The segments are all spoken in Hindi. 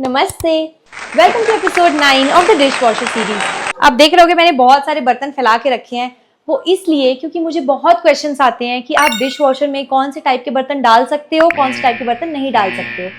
नमस्ते, welcome to episode 9 of the dishwasher series. आप देख रहे होगे मैंने बहुत सारे बर्तन फैला के रखे हैं। वो इसलिए क्योंकि मुझे बहुत क्वेश्चंस आते हैं कि आप डिश वॉशर में कौन से टाइप के बर्तन डाल सकते हो, कौन से टाइप के बर्तन नहीं डाल सकते हो।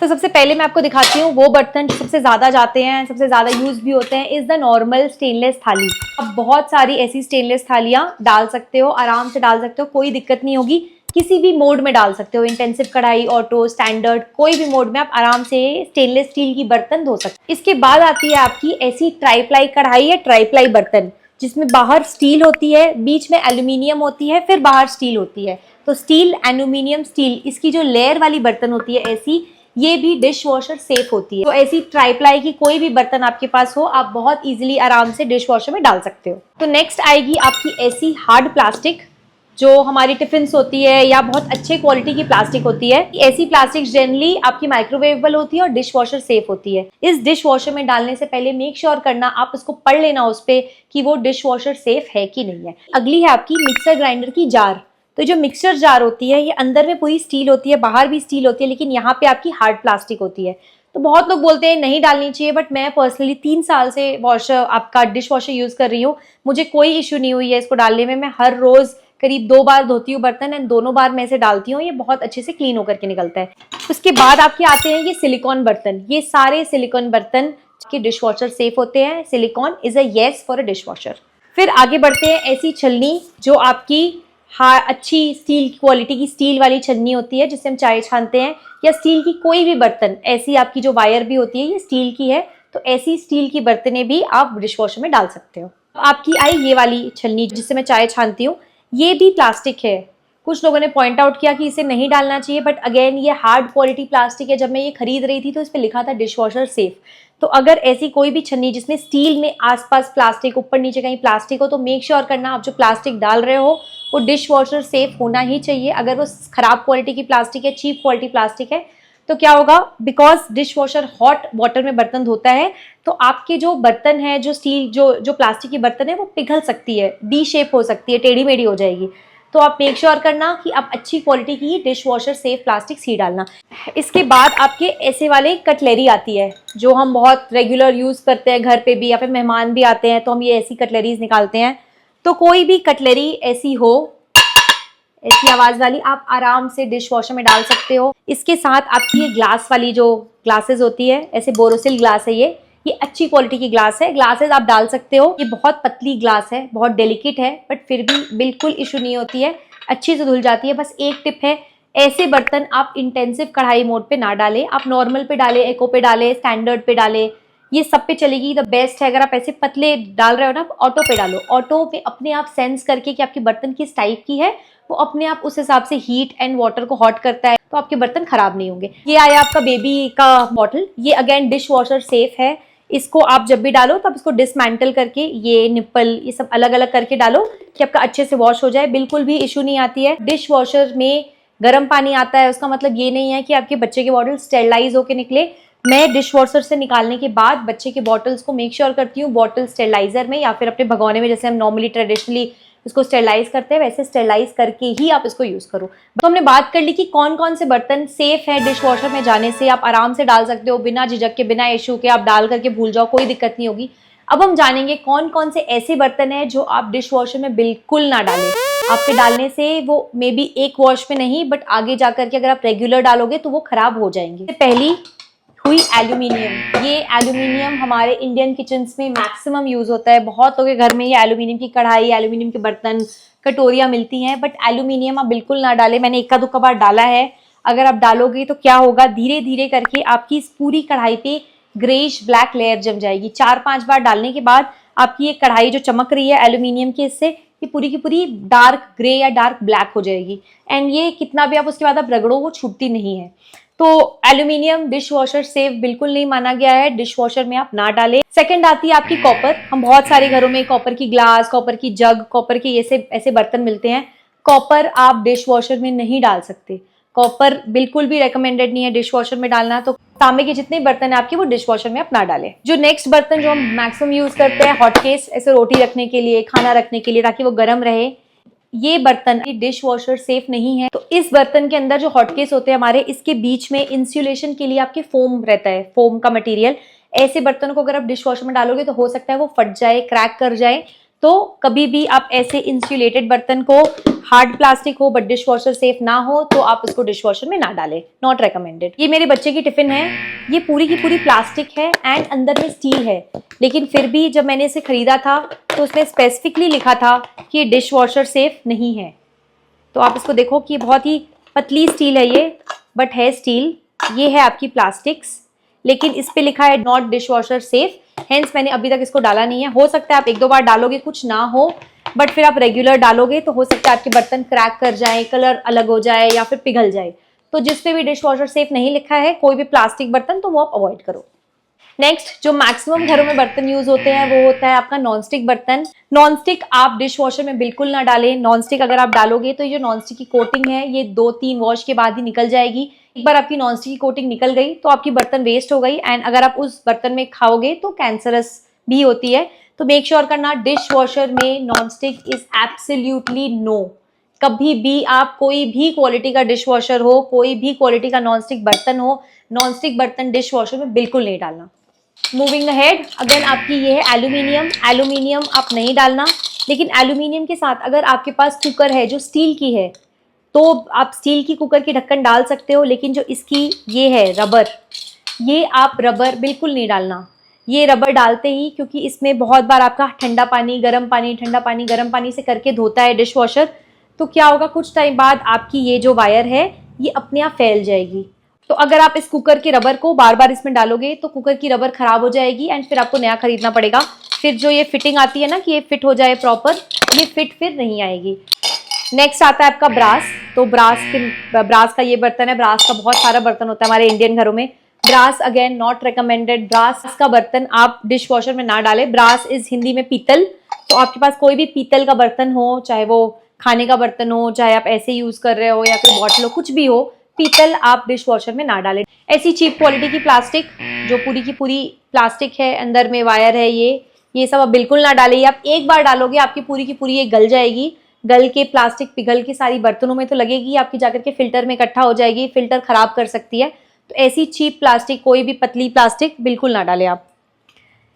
तो सबसे पहले मैं आपको दिखाती हूँ वो बर्तन जो सबसे ज़्यादा जाते हैं, सबसे ज़्यादा यूज भी होते हैं, इज़ द नॉर्मल स्टेनलेस थाली। आप बहुत सारी ऐसी स्टेनलेस थालियाँ डाल सकते हो, आराम से डाल सकते हो, कोई दिक्कत नहीं होगी। किसी भी मोड में डाल सकते हो, इंटेंसिव कढ़ाई, ऑटो, स्टैंडर्ड, कोई भी मोड में आप आराम से स्टेनलेस स्टील की बर्तन धो सकते हो। इसके बाद आती है आपकी ऐसी ट्राईप्लाई कढ़ाई या ट्राईप्लाई बर्तन जिसमें बाहर स्टील होती है, बीच में एल्यूमिनियम होती है, फिर बाहर स्टील होती है। तो स्टील, एल्यूमिनियम, स्टील, इसकी जो लेयर वाली बर्तन होती है ऐसी, ये भी डिश वॉशर सेफ होती है। तो ऐसी ट्राईप्लाई की कोई भी बर्तन आपके पास हो, आप बहुत इजीली आराम से डिश वॉशर में डाल सकते हो। तो नेक्स्ट आएगी आपकी ऐसी हार्ड प्लास्टिक जो हमारी टिफिन्स होती है या बहुत अच्छे क्वालिटी की प्लास्टिक होती है। ऐसी प्लास्टिक जनरली आपकी माइक्रोवेवेबल होती है और डिश वॉशर सेफ होती है। इस डिश वॉशर में डालने से पहले मेक श्योर करना, आप उसको पढ़ लेना उस पे कि वो डिश वॉशर सेफ है कि नहीं है। अगली है आपकी मिक्सर ग्राइंडर की जार। तो जो मिक्सर जार होती है ये अंदर में पूरी स्टील होती है, बाहर भी स्टील होती है, लेकिन यहाँ पे आपकी हार्ड प्लास्टिक होती है। तो बहुत लोग बोलते हैं नहीं डालनी चाहिए, बट मैं पर्सनली 3 साल से वॉशर आपका डिश वॉशर यूज कर रही हूँ, मुझे कोई इशू नहीं हुई है इसको डालने में। मैं हर रोज करीब 2 बार धोती हूँ बर्तन एंड दोनों बार मैं इसे डालती हूँ, ये बहुत अच्छे से क्लीन होकर के निकलता है। उसके बाद आपके आते हैं ये सिलिकॉन बर्तन। ये सारे सिलिकॉन बर्तन के डिश वॉशर सेफ होते हैं। Silicon is a yes for a dish washer. फिर आगे बढ़ते हैं ऐसी छलनी जो आपकी अच्छी स्टील क्वालिटी की स्टील वाली छन्नी होती है जिससे हम चाय छानते हैं, या स्टील की कोई भी बर्तन, ऐसी आपकी जो वायर भी होती है ये स्टील की है, तो ऐसी स्टील की बर्तनें भी आप डिश वॉशर में डाल सकते हो। आपकी आई ये वाली छन्नी जिससे मैं चाय छानती हूँ, ये भी प्लास्टिक है। कुछ लोगों ने पॉइंट आउट किया कि इसे नहीं डालना चाहिए, बट अगेन ये हार्ड क्वालिटी प्लास्टिक है। जब मैं ये खरीद रही थी तो इस पे लिखा था डिश वॉशर सेफ। तो अगर ऐसी कोई भी छन्नी जिसमें स्टील में आसपास प्लास्टिक, ऊपर नीचे कहीं प्लास्टिक हो, तो मेक श्योर करना आप जो प्लास्टिक डाल रहे हो वो डिश वॉशर सेफ होना ही चाहिए। अगर वो खराब क्वालिटी की प्लास्टिक है, चीप क्वालिटी प्लास्टिक है, तो क्या होगा, because dish washer hot water में बर्तन धोता है, तो आपके जो बर्तन है, जो स्टील जो प्लास्टिक की बर्तन है, वो पिघल सकती है, डी शेप हो सकती है, टेढ़ी मेढ़ी हो जाएगी। तो आप मेक श्योर करना कि आप अच्छी क्वालिटी की डिश वॉशर सेफ प्लास्टिक ही डालना। इसके बाद आपके ऐसे वाले कटलरी आती है जो हम बहुत रेगुलर यूज करते हैं घर पे भी, या फिर मेहमान भी आते हैं तो हम ये ऐसी कटलरीज निकालते हैं। तो कोई भी कटलरी ऐसी हो, ऐसी आवाज वाली, आप आराम से डिश वॉशर में डाल सकते हो। इसके साथ आपकी ये ग्लास वाली जो ग्लासेस होती है, ऐसे बोरोसिल ग्लास है, ये अच्छी क्वालिटी की ग्लास है। ग्लासेस आप डाल सकते हो। ये बहुत पतली ग्लास है, बहुत डेलिकेट है, बट फिर भी बिल्कुल इशू नहीं होती है, अच्छी से धुल जाती है। बस एक टिप है, ऐसे बर्तन आप इंटेंसिव कढ़ाई मोड पे ना डालें, आप नॉर्मल पे डालें, एको पे डालें, स्टैंडर्ड पे डालें, ये सब पे चलेगी। द बेस्ट है अगर आप ऐसे पतले डाल रहे हो ना, ऑटो पे डालो। ऑटो पे अपने आप सेंस करके कि आपकी बर्तन किस टाइप की है, वो अपने आप उस हिसाब से हीट एंड वाटर को हॉट करता है, तो आपके बर्तन खराब नहीं होंगे। ये आया आपका बेबी का बॉटल, ये अगेन डिश वॉशर सेफ है। इसको आप जब भी डालो तब इसको डिसमेंटल करके, ये निप्पल, ये सब अलग अलग करके डालो कि आपका अच्छे से वॉश हो जाए, बिल्कुल भी इशू नहीं आती है। डिश वॉशर में गर्म पानी आता है, उसका मतलब ये नहीं है कि आपके बच्चे के बॉटल स्टेरलाइज होके निकले। मैं डिश वॉशर से निकालने के बाद बच्चे के बॉटल्स को मेक श्योर करती हूँ बॉटल स्टेरलाइजर में या फिर अपने भगोने में, जैसे हम नॉर्मली ट्रेडिशनली इसको स्टेरलाइज करते हैं, वैसे स्टेरलाइज करके ही आप इसको यूज करो। तो हमने बात कर ली कि कौन कौन से बर्तन सेफ है डिश वॉशर में जाने से, आप आराम से डाल सकते हो बिना झिझक के, बिना इशू के, आप डाल करके भूल जाओ, कोई दिक्कत नहीं होगी। अब हम जानेंगे कौन कौन से ऐसे बर्तन है जो आप डिश वॉशर में बिल्कुल ना डालें। आपके डालने से वो मे बी एक वॉश में नहीं, बट आगे जाकर के अगर आप रेगुलर डालोगे तो वो खराब हो जाएंगे। पहली हुई एल्यूमिनियम। ये एल्यूमिनियम हमारे इंडियन किचन्स में मैक्सिमम यूज होता है। बहुत लोगों के घर में ये एल्यूमिनियम की कढ़ाई, एल्यूमिनियम के बर्तन, कटोरियां मिलती हैं, बट एल्यूमिनियम आप बिल्कुल ना डालें। मैंने इक्का दुक्का बार डाला है। अगर आप डालोगे तो क्या होगा, धीरे धीरे करके आपकी इस पूरी कढ़ाई पे ग्रेइश ब्लैक लेयर जम जाएगी। 4-5 बार डालने के बाद आपकी ये कढ़ाई जो चमक रही है एल्यूमिनियम की, इससे ये पूरी की पूरी डार्क ग्रे या डार्क ब्लैक हो जाएगी। एंड ये कितना भी आप उसके बाद आप रगड़ो, वो छूटती नहीं है। तो एल्यूमिनियम डिश वॉशर सेफ बिल्कुल नहीं माना गया है, डिश वॉशर में आप ना डालें। सेकंड आती है आपकी कॉपर। हम बहुत सारे घरों में कॉपर की ग्लास, कॉपर की जग, कॉपर के ऐसे बर्तन मिलते हैं। कॉपर आप डिश वॉशर में नहीं डाल सकते। कॉपर बिल्कुल भी रेकमेंडेड नहीं है डिश वॉशर में डालना। तो तांबे के जितने बर्तन है आपके, वो डिश वॉशर में आप ना डालें। जो नेक्स्ट बर्तन जो हम मैक्सिमम यूज करते हैं, हॉट केस, ऐसे रोटी रखने के लिए, खाना रखने के लिए, ताकि वो गर्म रहे। ये बर्तन डिश वॉशर सेफ नहीं है। तो इस बर्तन के अंदर जो हॉटकेस होते हैं हमारे, इसके बीच में इंसुलेशन के लिए आपके फोम रहता है, फोम का मटेरियल। ऐसे बर्तनों को अगर आप डिश वॉशर में डालोगे तो हो सकता है वो फट जाए, क्रैक कर जाए। तो कभी भी आप ऐसे इंसुलेटेड बर्तन को, हार्ड प्लास्टिक हो बट डिश वॉशर सेफ ना हो, तो आप उसको डिश वॉशर में ना डालें, नॉट रिकमेंडेड। ये मेरे बच्चे की टिफिन है, ये पूरी की पूरी प्लास्टिक है एंड अंदर में स्टील है, लेकिन फिर भी जब मैंने इसे खरीदा था तो उसमें स्पेसिफिकली लिखा था कि ये डिश वॉशर सेफ नहीं है। तो आप इसको देखो कि बहुत ही पतली स्टील है ये, बट है स्टील। ये है आपकी प्लास्टिक्स, लेकिन इस पे लिखा है not dish washer safe, hence मैंने अभी तक इसको डाला नहीं है। हो सकता है आप 1-2 बार डालोगे कुछ ना हो, बट फिर आप रेगुलर डालोगे तो हो सकता है आपके बर्तन क्रैक कर जाए, कलर अलग हो जाए या फिर पिघल जाए। तो जिस पे भी डिश वॉशर सेफ नहीं लिखा है, कोई भी प्लास्टिक बर्तन, तो वो आप अवॉइड करो। नेक्स्ट, जो मैक्सिमम घरों में बर्तन यूज होते हैं वो होता है आपका नॉनस्टिक बर्तन। नॉनस्टिक आप डिश वॉशर में बिल्कुल ना डालें। नॉनस्टिक अगर आप डालोगे तो ये जो नॉनस्टिक की कोटिंग है ये 2-3 वॉश के बाद ही निकल जाएगी। एक बार आपकी नॉनस्टिक की कोटिंग निकल गई तो आपकी बर्तन वेस्ट हो गई, एंड अगर आप उस बर्तन में खाओगे तो कैंसरस भी होती है। तो मेक श्योर करना डिश वॉशर में नॉनस्टिक इज एब्सोल्युटली नो। कभी भी आप कोई भी क्वालिटी का डिश वॉशर हो, कोई भी क्वालिटी का नॉनस्टिक बर्तन हो, नॉनस्टिक बर्तन डिश वॉशर में बिल्कुल नहीं डालना। मूविंग अहेड, अगेन आपकी ये है एल्यूमिनियम। एल्यूमिनियम आप नहीं डालना, लेकिन एल्यूमिनियम के साथ अगर आपके पास कुकर है जो स्टील की है तो आप स्टील की कुकर की ढक्कन डाल सकते हो, लेकिन जो इसकी ये है रबर, ये आप रबर बिल्कुल नहीं डालना। ये रबर डालते ही, क्योंकि इसमें बहुत बार आपका ठंडा पानी गर्म पानी, ठंडा पानी गर्म पानी से करके धोता है डिश वॉशर, तो क्या होगा कुछ टाइम बाद आपकी ये जो वायर है ये अपने आप फैल जाएगी। तो अगर आप इस कुकर के रबर को बार बार इसमें डालोगे तो कुकर की रबर खराब हो जाएगी एंड फिर आपको नया खरीदना पड़ेगा। फिर जो ये फिटिंग आती है ना कि ये फिट हो जाए प्रॉपर, ये फिट फिर नहीं आएगी। नेक्स्ट आता है आपका ब्रास। तो ब्रास का ये बर्तन है। ब्रास का बहुत सारा बर्तन होता है हमारे इंडियन घरों में। Brass again not recommended. Brass का बर्तन आप डिश वॉशर में ना डालें। ब्रास इज हिंदी में पीतल। तो आपके पास कोई भी पीतल का बर्तन हो, चाहे वो खाने का बर्तन हो, चाहे आप ऐसे यूज कर रहे हो या फिर बॉटल हो, कुछ भी हो, पीतल आप डिश वॉशर में ना डालें। ऐसी चीप क्वालिटी की प्लास्टिक जो पूरी की पूरी प्लास्टिक है, अंदर में वायर है, ये सब आप बिल्कुल ना डालें। आप एक बार डालोगे आपकी पूरी की पूरी ये गल जाएगी। गल के प्लास्टिक पिघल के सारी बर्तनों में तो लगेगी, आपकी जाकर के फिल्टर में इकट्ठा हो जाएगी, फिल्टर खराब कर सकती है। तो ऐसी चीप प्लास्टिक, कोई भी पतली प्लास्टिक बिल्कुल ना डालें आप।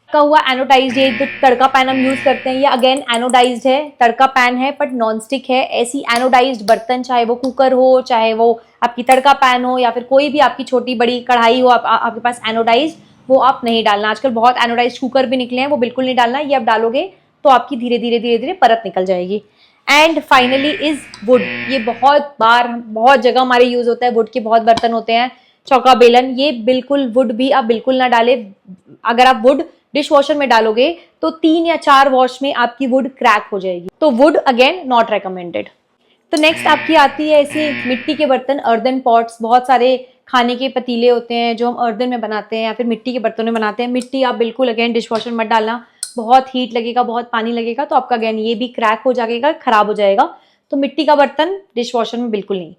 का हुआ एनोडाइज्ड, ये जो तड़का पैन हम यूज करते हैं ये अगेन एनोडाइज्ड है, तड़का पैन है बट नॉन स्टिक है। ऐसी एनोडाइज्ड बर्तन, चाहे वो कुकर हो, चाहे वो आपकी तड़का पैन हो, या फिर कोई भी आपकी छोटी बड़ी कढ़ाई हो आपके पास एनोडाइज्ड, वो आप नहीं डालना। आजकल बहुत एनोडाइज्ड कुकर भी निकले हैं, वो बिल्कुल नहीं डालना। ये आप डालोगे तो आपकी धीरे धीरे परत निकल जाएगी। And finally is would. ये बहुत जगह हमारे यूज होता है। वुड के बहुत बर्तन होते हैं, चौका बेलन, ये बिल्कुल वुड भी आप बिल्कुल ना डालें। अगर आप वुड डिश वॉशर में डालोगे तो 3 या 4 वॉश में आपकी वुड क्रैक हो जाएगी। तो वुड अगेन नॉट रिकमेंडेड। तो नेक्स्ट आपकी आती है ऐसी मिट्टी के बर्तन, अर्दन पॉट्स। बहुत सारे खाने के पतीले होते हैं जो हम अर्दन में बनाते हैं या फिर मिट्टी के बर्तनों में बनाते हैं। मिट्टी आप बिल्कुल अगेन डिश वॉशर में मत डालना, बहुत हीट लगेगा, बहुत पानी लगेगा, तो आपका अगेन ये भी क्रैक हो जाएगा, खराब हो जाएगा। तो मिट्टी का बर्तन डिश वॉशर में बिल्कुल नहीं।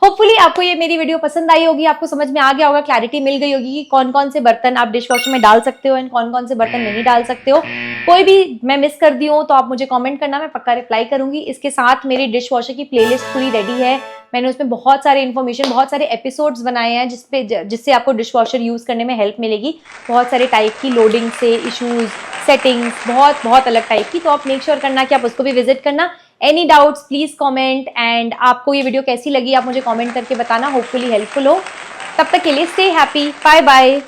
होपफुली आपको ये मेरी वीडियो पसंद आई होगी, आपको समझ में आ गया होगा, क्लैरिटी मिल गई होगी कि कौन कौन से बर्तन आप डिश वॉशर में डाल सकते हो एंड कौन कौन से बर्तन नहीं डाल सकते हो। कोई भी मैं मिस कर दी हूँ तो आप मुझे कमेंट करना, मैं पक्का रिप्लाई करूंगी। इसके साथ मेरी डिश वॉशर की प्लेलिस्ट पूरी रेडी है। मैंने उसमें बहुत सारे इन्फॉर्मेशन, बहुत सारे एपिसोड्स बनाए हैं जिससे आपको डिश वॉशर यूज करने में हेल्प मिलेगी। बहुत सारे टाइप की लोडिंग से इशूज, सेटिंग्स, बहुत अलग टाइप की। तो आप मेक श्योर करना कि आप उसको भी विजिट करना। Any doubts please comment, and आपको ये वीडियो कैसी लगी आप मुझे कमेंट करके बताना, होपफुली हेल्पफुल हो। तब तक के लिए स्टे हैप्पी, बाय बाय।